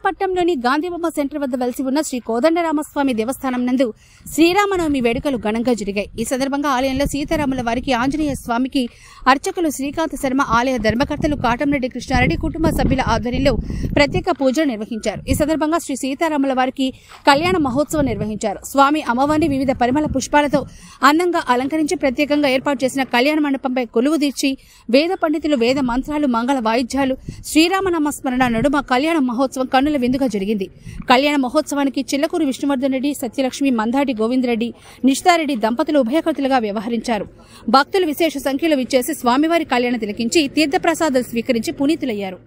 పట్టణంలోని గాంధీబొమ్మ సెంటర్ వద్ద వెలిసి ఉన్న శ్రీ కోదండరామస్వామి దేవస్థానం నందు శ్రీరామనవమి వేడుకలు ఘనంగా జరిగాయి. ఈ సందర్భంగా ఆలయంలో సీతారాముల వారికి, ఆంజనేయ స్వామికి అర్చకులు శ్రీకాంత్ శర్మ, ఆలయ ధర్మకర్తలు కాటంరెడ్డి కృష్ణారెడ్డి కుటుంబ సభ్యుల ఆధ్వర్యంలో ప్రత్యేక పూజలు నిర్వహించారు. ఈ సందర్భంగా శ్రీ సీతారాముల వారికి కళ్యాణ మహోత్సవం నిర్వహించారు. స్వామి అమ్మవారిని వివిధ పరిమళ పుష్పాలతో అందంగా అలంకరించి ప్రత్యేకంగా ఏర్పాటు చేసిన కళ్యాణ మండపంపై కొలువు తీర్చి వేద పండితులు వేద మంత్రాలు, మంగళ వాయిద్యాలు, శ్రీరామనామస్మరణ నడుమ కళ్యాణ మహోత్సవం కన్నుల విందుగా జరిగింది. కళ్యాణ మహోత్సవానికి చిల్లకూరు విష్ణువర్ధన్ రెడ్డి, సత్యలక్ష్మి, మందాటి గోవిందరెడ్డి, నిష్ఠారెడ్డి దంపతులు ఉభయకృతులుగా వ్యవహరించారు. భక్తులు విశేష సంఖ్యలో విచ్చేసి స్వామివారి కళ్యాణం తిలకించి తీర్థప్రసాదాలు స్వీకరించి పునీతులయ్యారు.